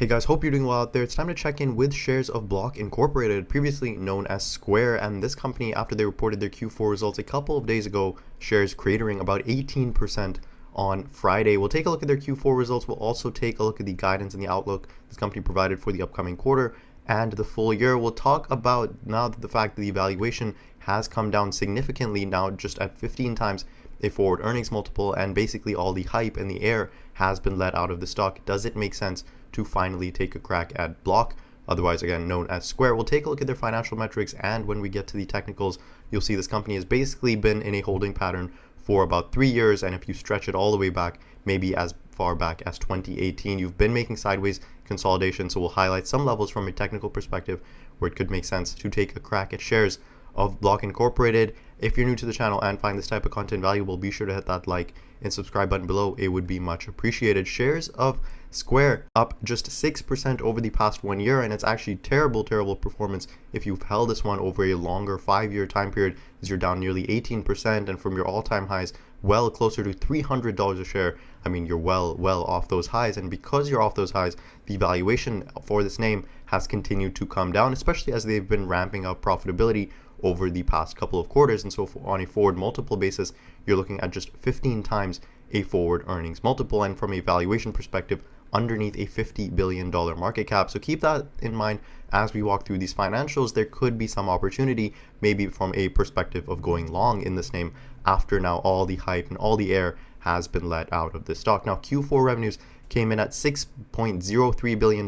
Hey guys, hope you're doing well out there. It's time to check in with shares of Block Incorporated, previously known as Square, and this company, after they reported their Q4 results a couple of days ago, shares cratering about 18% on Friday. We'll take a look at their Q4 results. We'll also take a look at the guidance and the outlook this company provided for the upcoming quarter and the full year. We'll talk about now the fact that the valuation has come down significantly, now just at 15 times a forward earnings multiple, and basically all the hype and the air has been let out of the stock. Does it make sense to finally take a crack at Block, otherwise again known as Square? We'll take a look at their financial metrics, and when we get to the technicals, you'll see this company has basically been in a holding pattern for about 3 years, and if you stretch it all the way back, maybe as far back as 2018, you've been making sideways consolidation. So we'll highlight some levels from a technical perspective where it could make sense to take a crack at shares of Block Incorporated. If you're new to the channel and find this type of content valuable, be sure to hit that like and subscribe button below. It would be much appreciated. Shares of Square up just 6% over the past 1 year, and it's actually terrible performance if you've held this one over a longer 5-year time period, as you're down nearly 18%, and from your all-time highs well closer to $300 a share. I mean, you're well off those highs, and because you're off those highs, the valuation for this name has continued to come down, especially as they've been ramping up profitability over the past couple of quarters. And so on a forward multiple basis, you're looking at just 15 times a forward earnings multiple, and from a valuation perspective, underneath a $50 billion market cap. So keep that in mind as we walk through these financials. There could be some opportunity, maybe from a perspective of going long in this name after now all the hype and all the air has been let out of this stock. Now, Q4 revenues came in at $6.03 billion.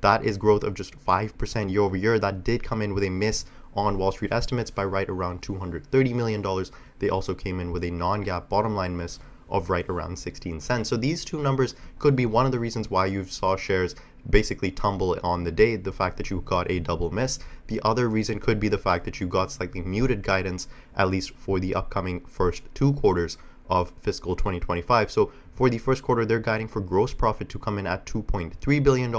That is growth of just 5% year over year. That did come in with a miss on Wall Street estimates by right around $230 million. They also came in with a non-GAAP bottom line miss of right around 16 cents. So these two numbers could be one of the reasons why you saw shares basically tumble on the day, the fact that you got a double miss. The other reason could be the fact that you got slightly muted guidance, at least for the upcoming first 2 quarters of fiscal 2025. So for the first quarter, they're guiding for gross profit to come in at $2.3 billion.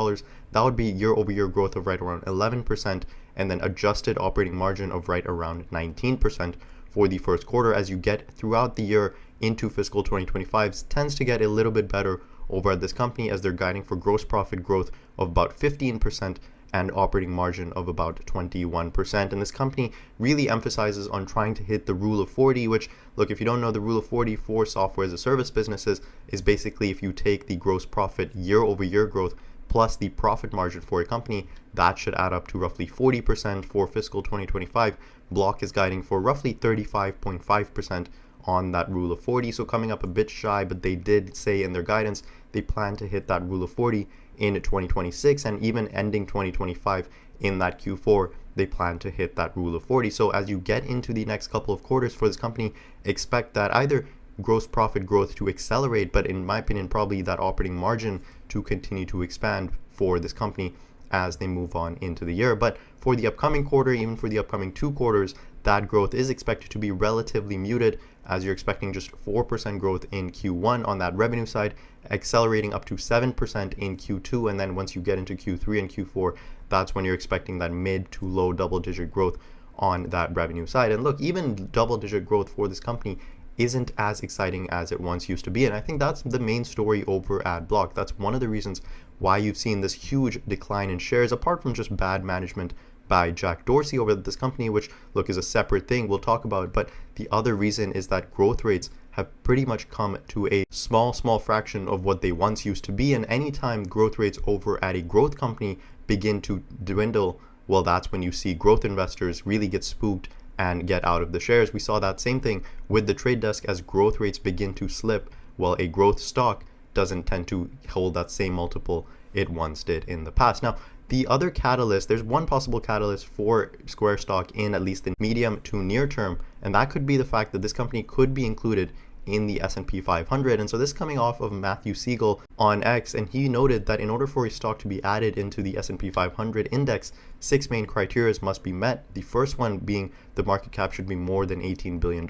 That would be year over year growth of right around 11%, and then adjusted operating margin of right around 19% for the first quarter. As you get throughout the year into fiscal 2025, tends to get a little bit better over at this company, as they're guiding for gross profit growth of about 15% and operating margin of about 21%. And this company really emphasizes on trying to hit the rule of 40, which, look, if you don't know, the rule of 40 for software as a service businesses is basically if you take the gross profit year over year growth plus the profit margin for a company, that should add up to roughly 40% for fiscal 2025. Block is guiding for roughly 35.5% on that rule of 40, so coming up a bit shy, but they did say in their guidance they plan to hit that rule of 40 in 2026, and even ending 2025 in that Q4, they plan to hit that rule of 40. So as you get into the next couple of quarters for this company, expect that either gross profit growth to accelerate, but in my opinion, probably that operating margin to continue to expand for this company as they move on into the year. But for the upcoming quarter, even for the upcoming 2 quarters, that growth is expected to be relatively muted, as you're expecting just 4% growth in Q1 on that revenue side, accelerating up to 7% in Q2, and then once you get into Q3 and Q4, that's when you're expecting that mid to low double-digit growth on that revenue side. And look, even double-digit growth for this company isn't as exciting as it once used to be, and I think that's the main story over at Block. That's one of the reasons why you've seen this huge decline in shares, apart from just bad management by Jack Dorsey over at this company, which, look, is a separate thing we'll talk about. But the other reason is that growth rates have pretty much come to a small fraction of what they once used to be, and anytime growth rates over at a growth company begin to dwindle, well, that's when you see growth investors really get spooked and get out of the shares. We saw that same thing with the trade desk. As growth rates begin to slip, well, a growth stock doesn't tend to hold that same multiple it once did in the past. Now, the other catalyst, there's one possible catalyst for Square stock in at least the medium to near term, and that could be the fact that this company could be included in the S&P 500. And so this is coming off of Matthew Siegel on X, and he noted that in order for a stock to be added into the S&P 500 index, 6 main criteria must be met. The first one being the market cap should be more than $18 billion.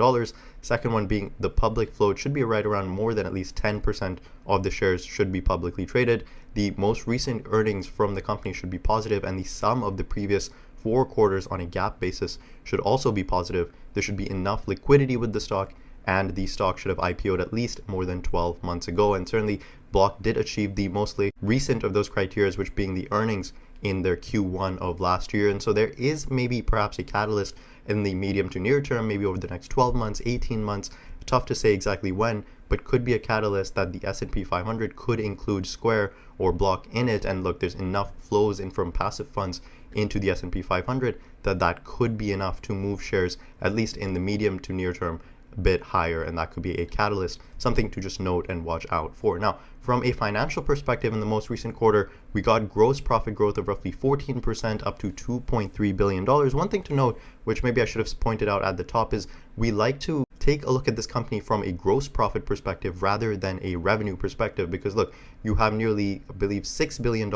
Second one being the public float should be right around more than at least 10% of the shares should be publicly traded. The most recent earnings from the company should be positive, and the sum of the previous 4 quarters on a GAAP basis should also be positive. There should be enough liquidity with the stock, and the stock should have IPO'd at least more than 12 months ago. And certainly Block did achieve the mostly recent of those criteria, which being the earnings in their Q1 of last year. And so there is maybe perhaps a catalyst in the medium to near term, maybe over the next 12 months, 18 months, tough to say exactly when, but could be a catalyst that the S&P 500 could include Square or Block in it. And look, there's enough flows in from passive funds into the S&P 500 that could be enough to move shares, at least in the medium to near term, a bit higher, and that could be a catalyst, something to just note and watch out for. Now, from a financial perspective, in the most recent quarter, we got gross profit growth of roughly 14% up to $2.3 billion. One thing to note, which maybe I should have pointed out at the top, is we like to take a look at this company from a gross profit perspective rather than a revenue perspective, because look, you have nearly, I believe, $6 billion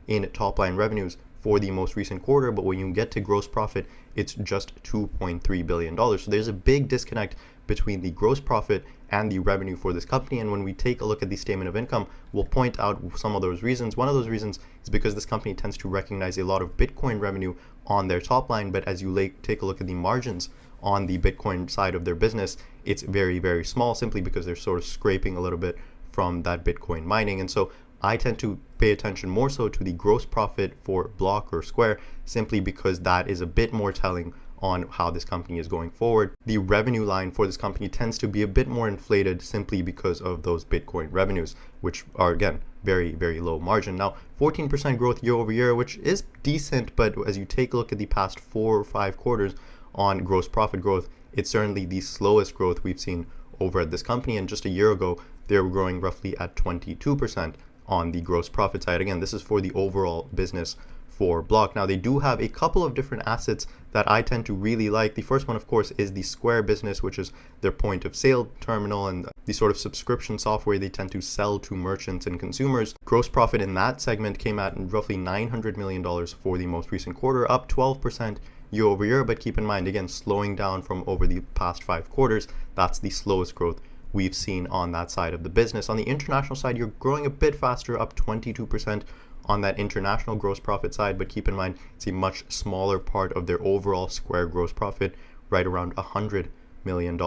in top line revenues for the most recent quarter, but when you get to gross profit, it's just $2.3 billion. So there's a big disconnect between the gross profit and the revenue for this company. And when we take a look at the statement of income, we'll point out some of those reasons. One of those reasons is because this company tends to recognize a lot of Bitcoin revenue on their top line, but as you take a look at the margins on the Bitcoin side of their business, it's very, very small, simply because they're sort of scraping a little bit from that Bitcoin mining. And so I tend to pay attention more so to the gross profit for Block or Square, simply because that is a bit more telling on how this company is going forward. The revenue line for this company tends to be a bit more inflated simply because of those Bitcoin revenues, which are, again, very, very low margin. Now, 14% growth year over year, which is decent, but as you take a look at the past 4 or 5 quarters on gross profit growth, it's certainly the slowest growth we've seen over at this company. And just a year ago, they were growing roughly at 22% on the gross profit side. Again, this is for the overall business for Block. Now, they do have a couple of different assets that I tend to really like. The first one, of course, is the Square business, which is their point of sale terminal and the sort of subscription software they tend to sell to merchants and consumers. Gross profit in that segment came at roughly $900 million for the most recent quarter, up 12% year over year. But keep in mind, again, slowing down from over the past 5 quarters. That's the slowest growth we've seen on that side of the business. On the international side, you're growing a bit faster, up 22% on that international gross profit side, but keep in mind it's a much smaller part of their overall Square gross profit, right around $100 million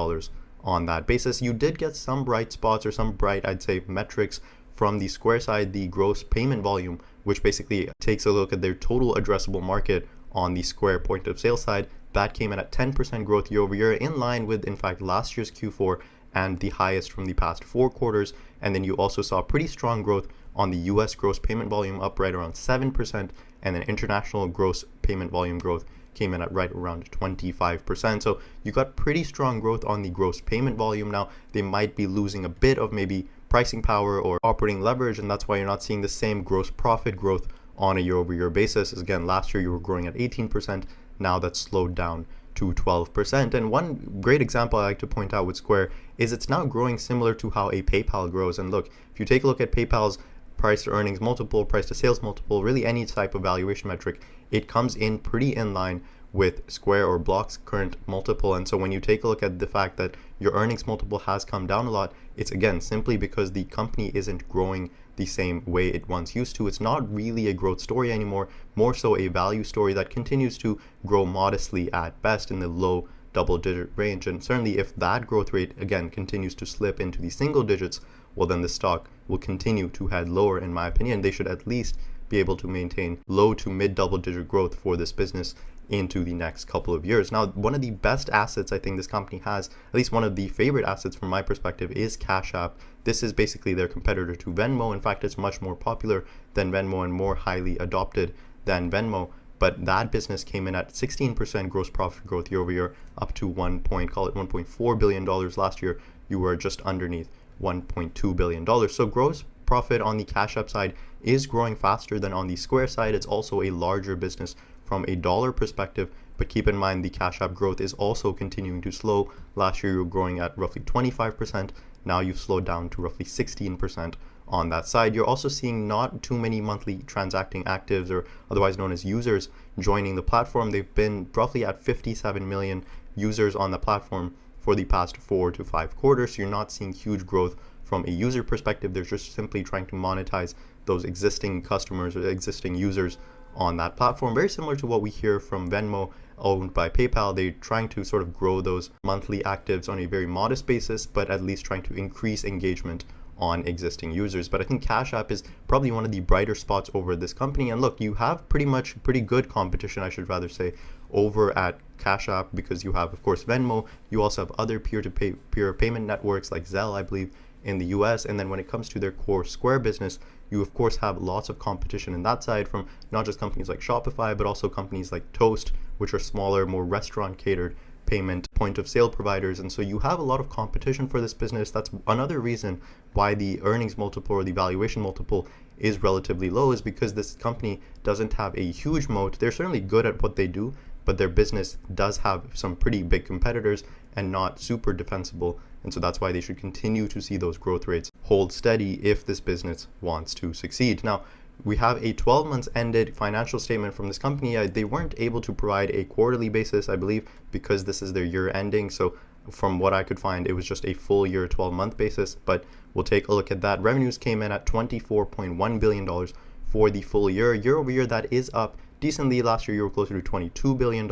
on that basis. You did get some bright spots, or some bright, I'd say, metrics from the Square side. The gross payment volume, which basically takes a look at their total addressable market on the Square point of sale side, that came in at 10% growth year over year, in line with, in fact, last year's Q4 and the highest from the past 4 quarters. And then you also saw pretty strong growth on the US gross payment volume, up right around 7%, and then international gross payment volume growth came in at right around 25%. So you got pretty strong growth on the gross payment volume. Now, they might be losing a bit of maybe pricing power or operating leverage, and that's why you're not seeing the same gross profit growth on a year over year basis. As again, last year you were growing at 18%, now that's slowed down to 12%. And one great example I like to point out with Square is it's now growing similar to how a PayPal grows. And look, if you take a look at PayPal's price to earnings multiple, price to sales multiple, really any type of valuation metric, it comes in pretty in line with Square or Block's current multiple. And so when you take a look at the fact that your earnings multiple has come down a lot, it's again simply because the company isn't growing the same way it once used to. It's not really a growth story anymore, more so a value story that continues to grow modestly at best in the low double-digit range. And certainly if that growth rate again continues to slip into the single digits, well, then the stock will continue to head lower. In my opinion, they should at least be able to maintain low to mid double-digit growth for this business into the next couple of years. Now, one of the best assets I think this company has, at least one of the favorite assets from my perspective, is Cash App. This is basically their competitor to Venmo. In fact, it's much more popular than Venmo and more highly adopted than Venmo. But that business came in at 16% gross profit growth year over year, up to $1.4 billion. Last year, you were just underneath $1.2 billion. So gross profit on the Cash App side is growing faster than on the Square side. It's also a larger business from a dollar perspective, but keep in mind the Cash App growth is also continuing to slow. Last year you were growing at roughly 25%. Now you've slowed down to roughly 16% on that side. You're also seeing not too many monthly transacting actives, or otherwise known as users, joining the platform. They've been roughly at 57 million users on the platform for the past 4 to 5 quarters. So you're not seeing huge growth from a user perspective. They're just simply trying to monetize those existing customers or existing users on that platform. Very similar to what we hear from Venmo, owned by PayPal. They're trying to sort of grow those monthly actives on a very modest basis, but at least trying to increase engagement on existing users. But I think Cash App is probably one of the brighter spots over this company. And look, you have pretty good competition, I should rather say, over at Cash App, because you have, of course, Venmo. You also have other peer payment networks like Zelle, I believe, in the US. And then when it comes to their core Square business, you of course have lots of competition in that side from not just companies like Shopify, but also companies like Toast, which are smaller, more restaurant catered payment point of sale providers. And so you have a lot of competition for this business. That's another reason why the earnings multiple or the valuation multiple is relatively low, is because this company doesn't have a huge moat. They're certainly good at what they do, but their business does have some pretty big competitors and not super defensible. And so that's why they should continue to see those growth rates hold steady if this business wants to succeed. Now, we have a 12 months ended financial statement from this company. They weren't able to provide a quarterly basis, I believe, because this is their year ending. So from what I could find, it was just a full year 12-month basis, but we'll take a look at that. Revenues came in at $24.1 billion for the full year. Year over year, that is up decently. Last year, you were closer to $22 billion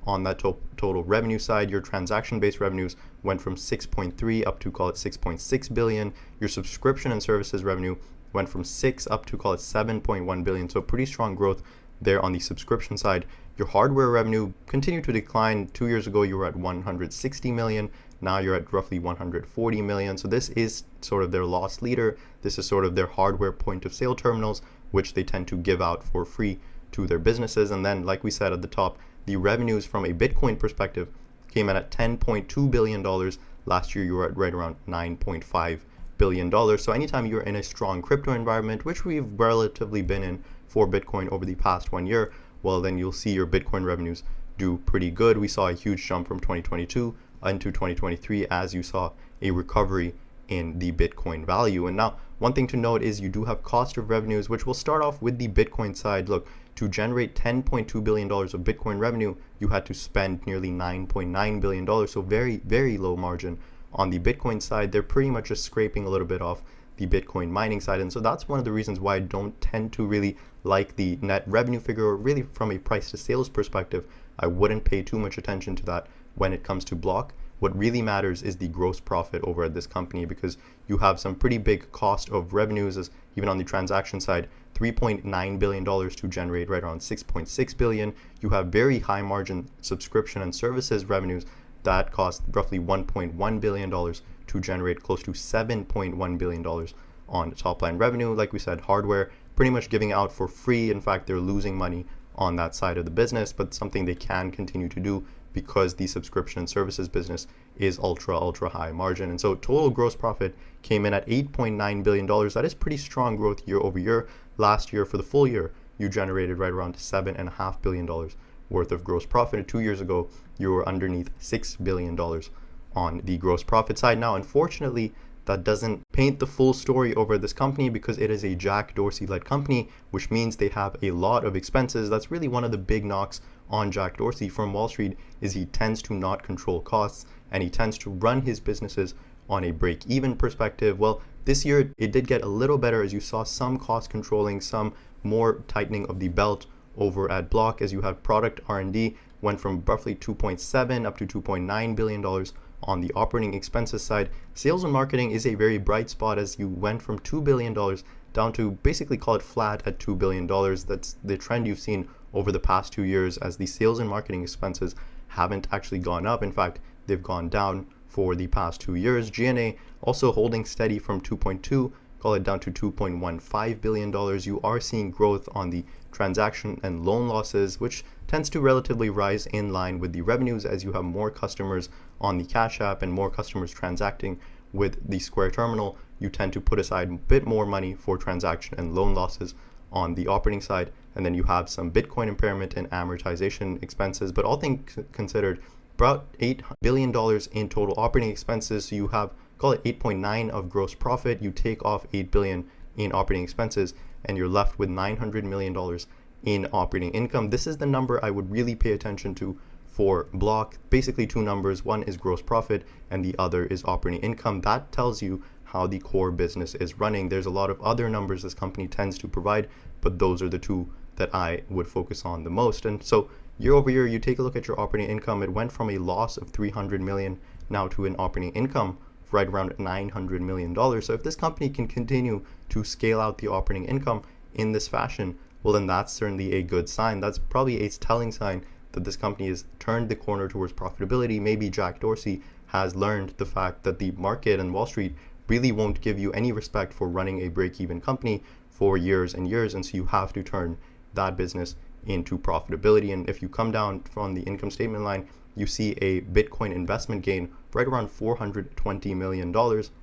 on that total revenue side. Your transaction-based revenues went from 6.3 up to, call it, 6.6 billion. Your subscription and services revenue went from 6 up to, call it, 7.1 billion. So pretty strong growth there on the subscription side. Your hardware revenue continued to decline. 2 years ago, you were at 160 million. Now you're at roughly 140 million. So this is sort of their loss leader. This is sort of their hardware point of sale terminals, which they tend to give out for free to their businesses. And then, like we said at the top, the revenues from a Bitcoin perspective came in at $10.2 billion. Last year, you were at right around $9.5 billion. So anytime you're in a strong crypto environment, which we've relatively been in for Bitcoin over the past 1 year, well, then you'll see your Bitcoin revenues do pretty good. We saw a huge jump from 2022 into 2023 as you saw a recovery in the Bitcoin value. And now, one thing to note is you do have cost of revenues, which will start off with the Bitcoin side. Look, to generate $10.2 billion of Bitcoin revenue, you had to spend nearly $9.9 billion. So very, very low margin on the Bitcoin side. They're pretty much just scraping a little bit off the Bitcoin mining side. And so that's one of the reasons why I don't tend to really like the net revenue figure, or really from a price to sales perspective, I wouldn't pay too much attention to that when it comes to Block. What really matters is the gross profit over at this company, because you have some pretty big cost of revenues, as even on the transaction side, $3.9 billion to generate right around 6.6 billion. You have very high margin subscription and services revenues that cost roughly $1.1 billion to generate close to $7.1 billion on top line revenue. Like we said, hardware pretty much giving out for free. In fact, they're losing money on that side of the business, but something they can continue to do because the subscription and services business is ultra high margin. And so total gross profit came in at $8.9 billion. That is pretty strong growth year over year. Last year, for the full year, you generated right around $7.5 billion worth of gross profit. And 2 years ago, you were underneath $6 billion on the gross profit side. Now, unfortunately, that doesn't paint the full story over this company, because it is a Jack Dorsey-led company, which means they have a lot of expenses. That's really one of the big knocks on Jack Dorsey from Wall Street, is he tends to not control costs, and he tends to run his businesses on a break-even perspective. Well, this year it did get a little better, as you saw some cost controlling, some more tightening of the belt over at Block, as you have product R&D went from roughly 2.7 up to $2.9 billion on the operating expenses side. Sales and marketing is a very bright spot, as you went from $2 billion down to basically, call it, flat at $2 billion. That's the trend you've seen over the past 2 years, as the sales and marketing expenses haven't actually gone up. In fact, they've gone down for the past 2 years. G&A also holding steady from 2.2, call it, down to $2.15 billion. You are seeing growth on the transaction and loan losses, which tends to relatively rise in line with the revenues, as you have more customers on the Cash App and more customers transacting with the Square terminal. You tend to put aside a bit more money for transaction and loan losses on the operating side. And then you have some Bitcoin impairment and amortization expenses. But all things considered, about $8 billion in total operating expenses. So you have, call it, 8.9 of gross profit. You take off 8 billion in operating expenses, and you're left with $900 million in operating income. This is the number I would really pay attention to for Block. Basically two numbers. One is gross profit and the other is operating income. That tells you how the core business is running. There's a lot of other numbers this company tends to provide, but those are the two that I would focus on the most. And so year over year, you take a look at your operating income. It went from a loss of 300 million now to an operating income right around $900 million. So if this company can continue to scale out the operating income in this fashion, well, then that's certainly a good sign. That's probably a telling sign that this company has turned the corner towards profitability. Maybe Jack Dorsey has learned the fact that the market and Wall Street really won't give you any respect for running a break-even company for years and years, and so you have to turn that business into profitability. And if you come down from the income statement line, you see a Bitcoin investment gain right around $420 million.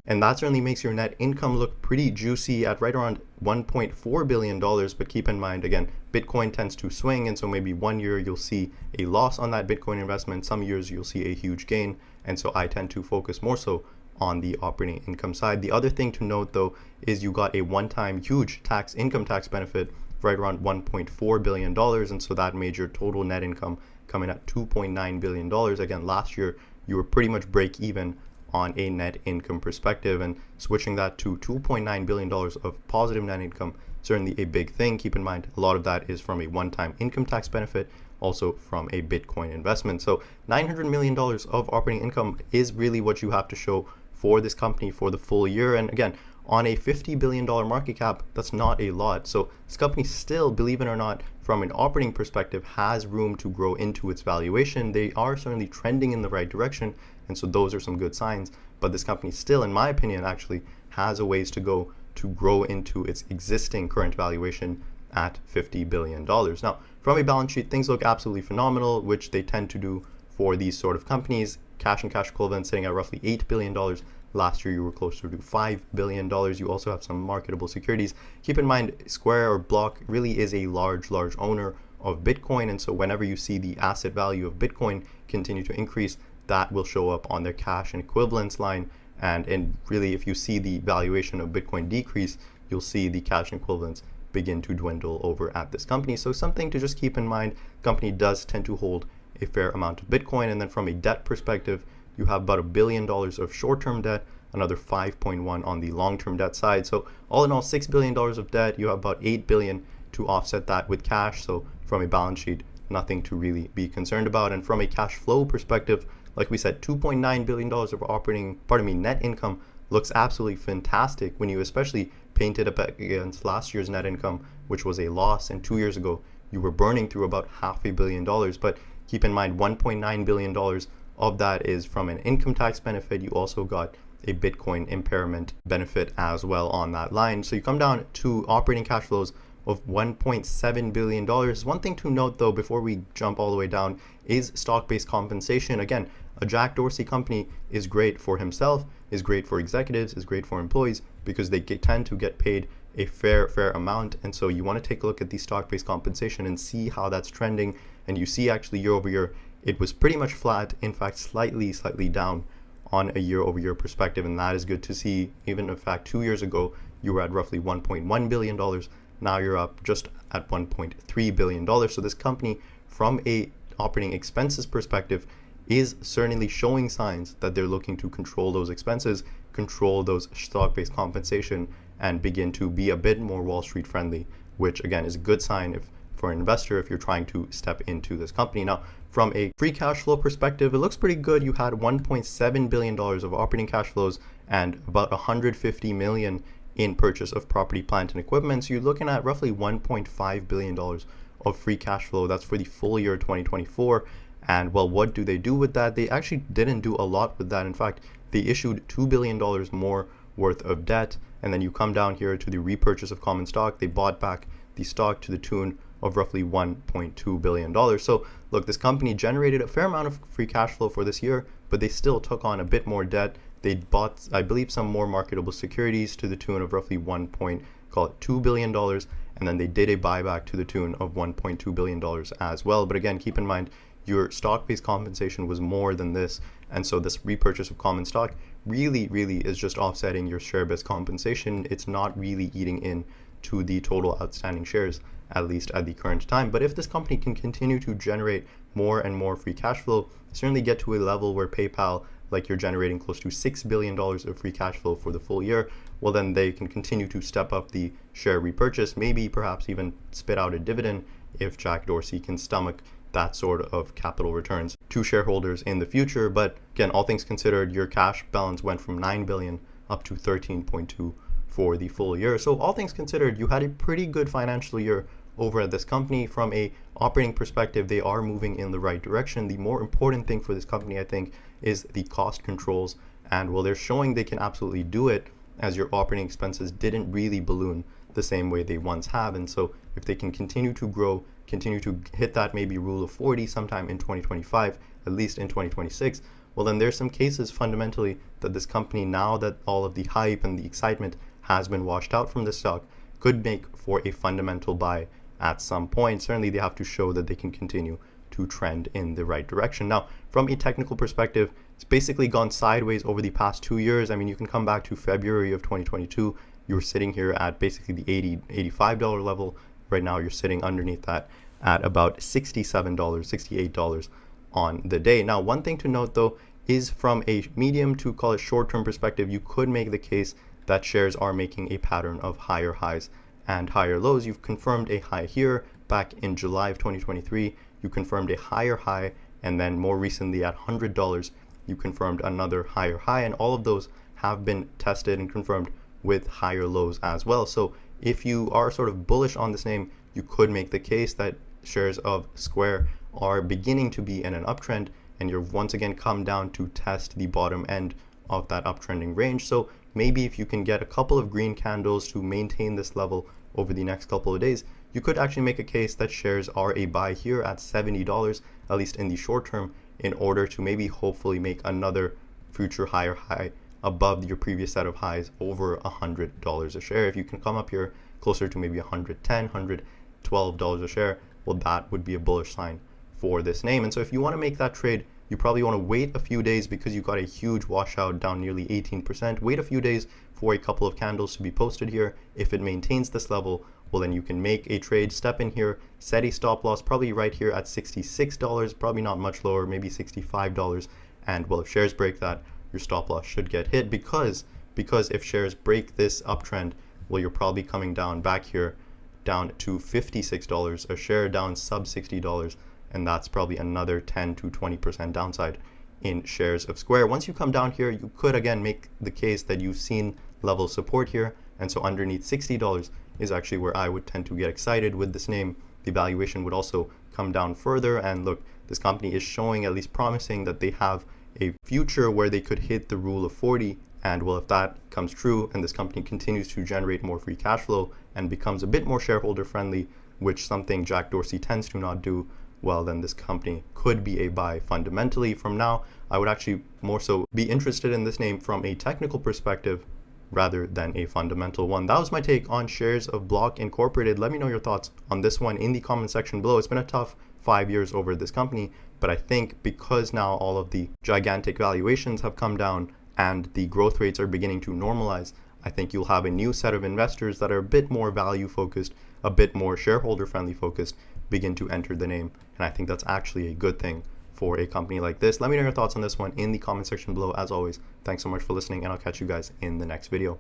And that certainly makes your net income look pretty juicy at right around $1.4 billion. But keep in mind, again, Bitcoin tends to swing. And so maybe one year you'll see a loss on that Bitcoin investment. Some years you'll see a huge gain. And so I tend to focus more so on the operating income side. The other thing to note, though, is you got a one-time huge income tax benefit right around $1.4 billion. And so that made your total net income coming at $2.9 billion. Again, last year, you were pretty much break even on a net income perspective, and switching that to $2.9 billion of positive net income, certainly a big thing. Keep in mind, a lot of that is from a one-time income tax benefit, also from a Bitcoin investment. So $900 million of operating income is really what you have to show for this company for the full year. And again, on a $50 billion market cap, that's not a lot. So this company still, believe it or not, from an operating perspective, has room to grow into its valuation. They are certainly trending in the right direction, and so those are some good signs. But this company still, in my opinion, actually has a ways to go to grow into its existing current valuation at $50 billion. Now, from a balance sheet, things look absolutely phenomenal, which they tend to do for these sort of companies. Cash and cash equivalents sitting at roughly $8 billion. Last year, you were closer to $5 billion. You also have some marketable securities. Keep in mind, Square or Block really is a large owner of Bitcoin. And so whenever you see the asset value of Bitcoin continue to increase, that will show up on their cash and equivalents line. And really, if you see the valuation of Bitcoin decrease, you'll see the cash and equivalents begin to dwindle over at this company. So something to just keep in mind, the company does tend to hold a fair amount of Bitcoin. And then from a debt perspective, you have about $1 billion of short-term debt, another 5.1 on the long-term debt side. So all in all, $6 billion of debt. You have about $8 billion to offset that with cash. So from a balance sheet, nothing to really be concerned about. And from a cash flow perspective, like we said, $2.9 billion of net income looks absolutely fantastic when you especially paint it up against last year's net income, which was a loss. And 2 years ago, you were burning through about $500 million. But keep in mind, $1.9 billion of that is from an income tax benefit. You also got a Bitcoin impairment benefit as well on that line. So you come down to operating cash flows of $1.7 billion. One thing to note, though, before we jump all the way down, is stock-based compensation. Again, a Jack Dorsey company is great for himself, is great for executives, is great for employees, because they tend to get paid a fair amount. And so you want to take a look at the stock-based compensation and see how that's trending. And you see actually year over year, it was pretty much flat, in fact, slightly down on a year-over-year perspective, and that is good to see. Even in fact, 2 years ago, you were at roughly $1.1 billion. Now you're up just at $1.3 billion. So this company, from a operating expenses perspective, is certainly showing signs that they're looking to control those expenses, control those stock-based compensation, and begin to be a bit more Wall Street friendly, which again is a good sign for an investor if you're trying to step into this company. Now, from a free cash flow perspective, it looks pretty good. You had $1.7 billion of operating cash flows and about $150 million in purchase of property, plant, and equipment. So you're looking at roughly $1.5 billion of free cash flow. That's for the full year 2024. And well, what do they do with that? They actually didn't do a lot with that. In fact, they issued $2 billion more worth of debt. And then you come down here to the repurchase of common stock. They bought back the stock to the tune of roughly $1.2 billion. So look, this company generated a fair amount of free cash flow for this year, but they still took on a bit more debt. They bought, I believe, some more marketable securities to the tune of roughly $2 billion. And then they did a buyback to the tune of $1.2 billion as well. But again, keep in mind, your stock-based compensation was more than this. And so this repurchase of common stock really is just offsetting your share-based compensation. It's not really eating in to the total outstanding shares, at least at the current time. But if this company can continue to generate more and more free cash flow, certainly get to a level where PayPal, like you're generating close to $6 billion of free cash flow for the full year, well, then they can continue to step up the share repurchase, maybe perhaps even spit out a dividend if Jack Dorsey can stomach that sort of capital returns to shareholders in the future. But again, all things considered, your cash balance went from 9 billion up to 13.2 for the full year. So all things considered, you had a pretty good financial year over at this company. From a operating perspective, they are moving in the right direction. The more important thing for this company, I think, is the cost controls. And well, they're showing they can absolutely do it, as your operating expenses didn't really balloon the same way they once have. And so if they can continue to grow, continue to hit that maybe rule of 40 sometime in 2025, at least in 2026, well, then there's some cases fundamentally that this company, now that all of the hype and the excitement has been washed out from the stock, could make for a fundamental buy at some point. Certainly they have to show that they can continue to trend in the right direction. Now, from a technical perspective, it's basically gone sideways over the past 2 years. I mean, you can come back to February of 2022. You were sitting here at basically the $85 level. Right now, you're sitting underneath that at about $67, $68 on the day. Now, one thing to note, though, is from a medium to call it short-term perspective, you could make the case that shares are making a pattern of higher highs and higher lows. You've confirmed a high here back in July of 2023. You confirmed a higher high, and then more recently at $100, you confirmed another higher high, and all of those have been tested and confirmed with higher lows as well. So if you are sort of bullish on this name, you could make the case that shares of Square are beginning to be in an uptrend, and you're once again come down to test the bottom end of that uptrending range. So maybe if you can get a couple of green candles to maintain this level over the next couple of days, you could actually make a case that shares are a buy here at $70, at least in the short term, in order to maybe hopefully make another future higher high above your previous set of highs over $100 a share. If you can come up here closer to maybe $110, $112 a share, well, that would be a bullish sign for this name. And so if you want to make that trade, you probably want to wait a few days because you got a huge washout down nearly 18%. Wait a few days for a couple of candles to be posted here. If it maintains this level, well, then you can make a trade, step in here, set a stop loss probably right here at $66, probably not much lower, maybe $65. And well, if shares break that, your stop loss should get hit, because if shares break this uptrend, well, you're probably coming down back here down to $56 a share, down sub $60, and that's probably another 10 to 20% downside in shares of Square. Once you come down here, you could again make the case that you've seen level support here, and so underneath $60 is actually where I would tend to get excited with this name. The valuation would also come down further, and look, this company is showing, at least promising, that they have a future where they could hit the rule of 40. And well, if that comes true and this company continues to generate more free cash flow and becomes a bit more shareholder friendly, which something Jack Dorsey tends to not do, well, then this company could be a buy fundamentally. From now, I would actually more so be interested in this name from a technical perspective rather than a fundamental one. That was my take on shares of Block Incorporated. Let me know your thoughts on this one in the comment section below. It's been a tough 5 years over this company, but I think because now all of the gigantic valuations have come down and the growth rates are beginning to normalize, I think you'll have a new set of investors that are a bit more value focused, a bit more shareholder friendly focused, begin to enter the name. And I think that's actually a good thing for a company like this. Let me know your thoughts on this one in the comment section below. As always, thanks so much for listening, and I'll catch you guys in the next video.